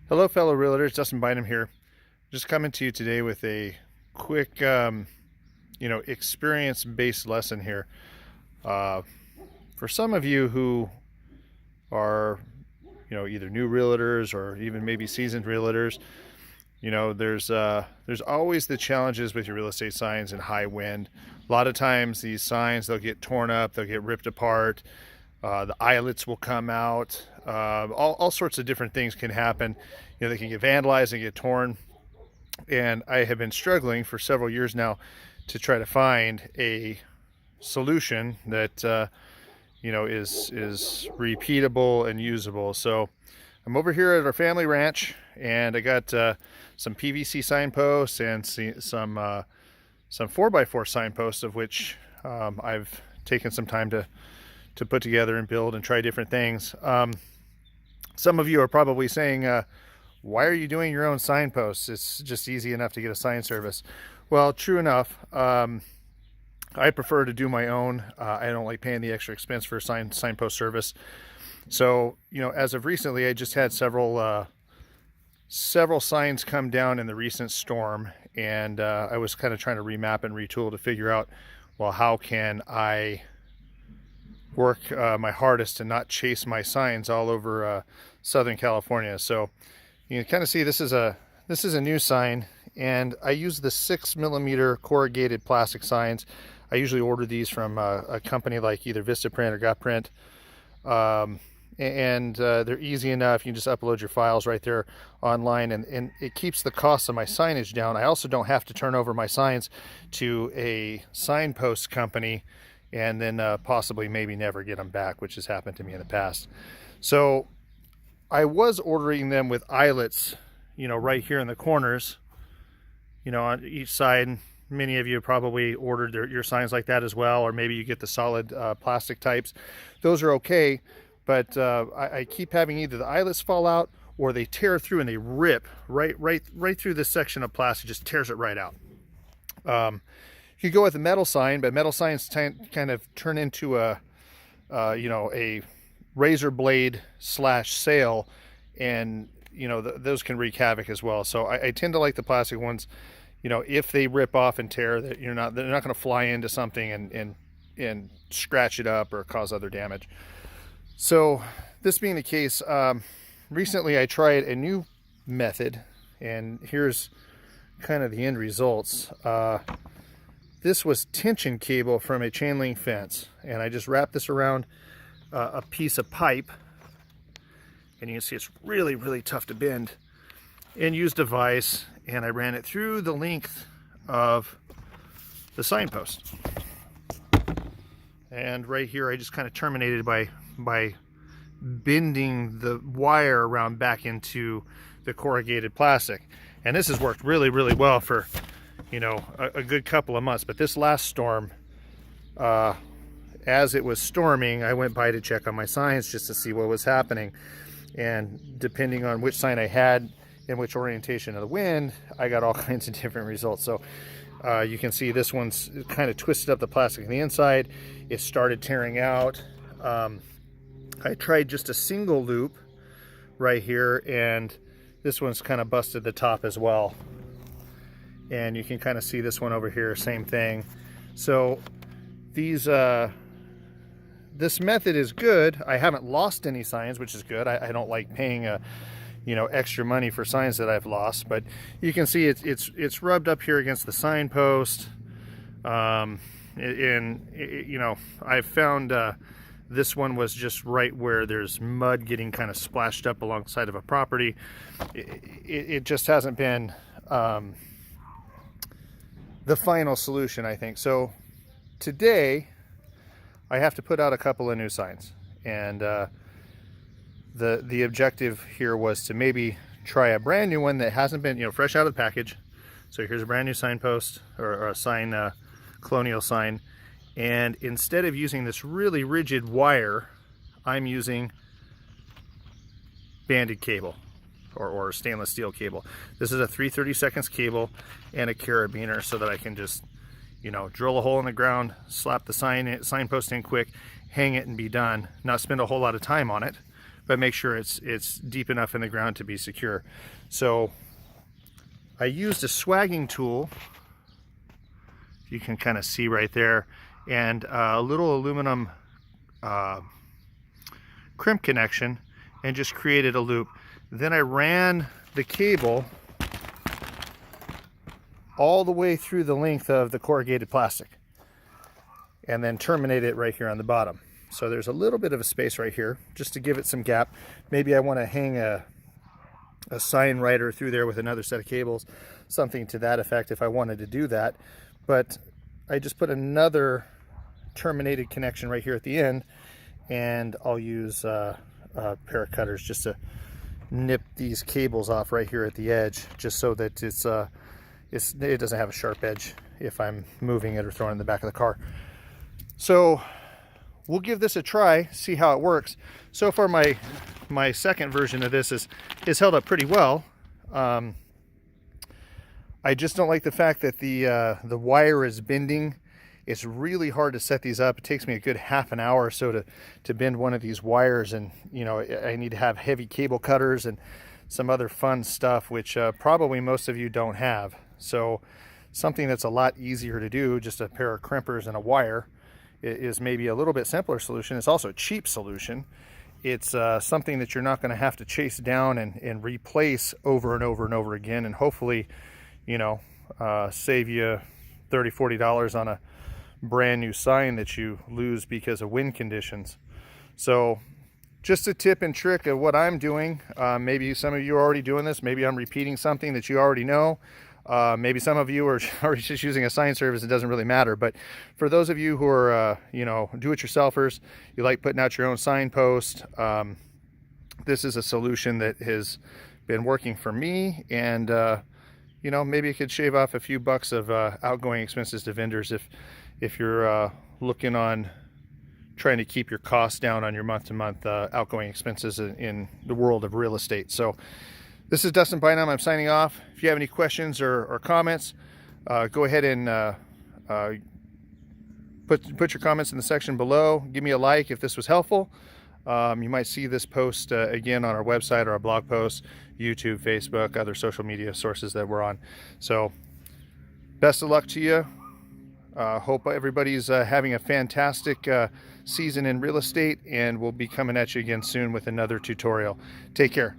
Hello, fellow realtors. Dustin Bynum here. Just coming to you today with a quick, experience-based lesson here. For some of you who are, either new realtors or even maybe seasoned realtors, there's always the challenges with your real estate signs and high wind. A lot of times these signs, they'll get torn up, they'll get ripped apart. The eyelets will come out. All sorts of different things can happen. They can get vandalized and get torn. And I have been struggling for several years now to try to find a solution that is repeatable and usable. So I'm over here at our family ranch, and I got some PVC signposts and some 4x4 signposts, of which I've taken some time to put together and build and try different things. Some of you are probably saying, why are you doing your own signposts? It's just easy enough to get a sign service. Well, true enough. I prefer to do my own. I don't like paying the extra expense for a signpost service. So, as of recently, I just had several signs come down in the recent storm, and I was kind of trying to remap and retool to figure out, well, how can I work my hardest to not chase my signs all over Southern California. So you can kind of see this is a new sign, and I use the 6mm corrugated plastic signs. I usually order these from a company like either Vistaprint or Gutprint, and they're easy enough. You can just upload your files right there online, and it keeps the cost of my signage down. I also don't have to turn over my signs to a signpost company and then possibly maybe never get them back, which has happened to me in the past. So I was ordering them with eyelets, right here in the corners, on each side. Many of you probably ordered your signs like that as well, or maybe you get the solid plastic types. Those are okay, but I keep having either the eyelets fall out or they tear through and they rip right through this section of plastic, just tears it right out. You could go with a metal sign, but metal signs kind of turn into a razor blade / sail, and those can wreak havoc as well. So I tend to like the plastic ones. If they rip off and tear, that they're not going to fly into something and scratch it up or cause other damage. So this being the case, recently I tried a new method, and here's kind of the end results. This was tension cable from a chain link fence, and I just wrapped this around a piece of pipe, and you can see it's really, really tough to bend, and used a vise, and I ran it through the length of the signpost. And right here I just kind of terminated by bending the wire around back into the corrugated plastic. And this has worked really, really well for a good couple of months. But this last storm, as it was storming, I went by to check on my signs just to see what was happening. And depending on which sign I had and which orientation of the wind, I got all kinds of different results. So you can see this one's kind of twisted up the plastic on the inside. It started tearing out. I tried just a single loop right here, and this one's kind of busted the top as well. And you can kind of see this one over here, same thing. So these this method is good. I haven't lost any signs, which is good. I don't like paying extra money for signs that I've lost, but you can see it's rubbed up here against the signpost. I found this one was just right where there's mud getting kind of splashed up alongside of a property. It just hasn't been the final solution, I think. So today I have to put out a couple of new signs, and the objective here was to maybe try a brand new one that hasn't been fresh out of the package. So here's a brand new signpost, or a sign, colonial sign, and instead of using this really rigid wire, I'm using banded cable or stainless steel cable. This is a 3/32 cable and a carabiner, so that I can just drill a hole in the ground, slap the signpost in quick, hang it, and be done. Not spend a whole lot of time on it, but make sure it's deep enough in the ground to be secure. So I used a swagging tool, you can kind of see right there, and a little aluminum crimp connection, and just created a loop. Then I ran the cable all the way through the length of the corrugated plastic, and then terminate it right here on the bottom. So there's a little bit of a space right here just to give it some gap. Maybe I want to hang a sign writer through there with another set of cables, something to that effect if I wanted to do that. But I just put another terminated connection right here at the end, and I'll use a pair of cutters just to nip these cables off right here at the edge, just so that it doesn't have a sharp edge if I'm moving it or throwing it in the back of the car. So we'll give this a try, see how it works. So far my second version of this is held up pretty well. I just don't like the fact that the wire is bending. It's really hard to set these up. It takes me a good half an hour or so to bend one of these wires, and you know, I need to have heavy cable cutters and some other fun stuff, which probably most of you don't have. So something that's a lot easier to do, just a pair of crimpers and a wire, is maybe a little bit simpler solution. It's also a cheap solution. It's something that you're not going to have to chase down and replace over and over and over again, and hopefully, you know, save you $30–40 on a brand new sign that you lose because of wind conditions. So just a tip and trick of what I'm doing. Maybe some of you are already doing this. Maybe I'm repeating something that you already know. Maybe some of you are just using a sign service. It doesn't really matter. But for those of you who are, you know, do-it-yourselfers, you like putting out your own signpost, this is a solution that has been working for me. And, you know, maybe it could shave off a few bucks of outgoing expenses to vendors if you're looking on trying to keep your costs down on your month-to-month outgoing expenses in the world of real estate. So this is Dustin Bynum. I'm signing off. If you have any questions or comments, go ahead and put your comments in the section below. Give me a like if this was helpful. You might see this post again on our website or our blog posts, YouTube, Facebook, other social media sources that we're on. So best of luck to you. Hope everybody's having a fantastic season in real estate, and we'll be coming at you again soon with another tutorial. Take care.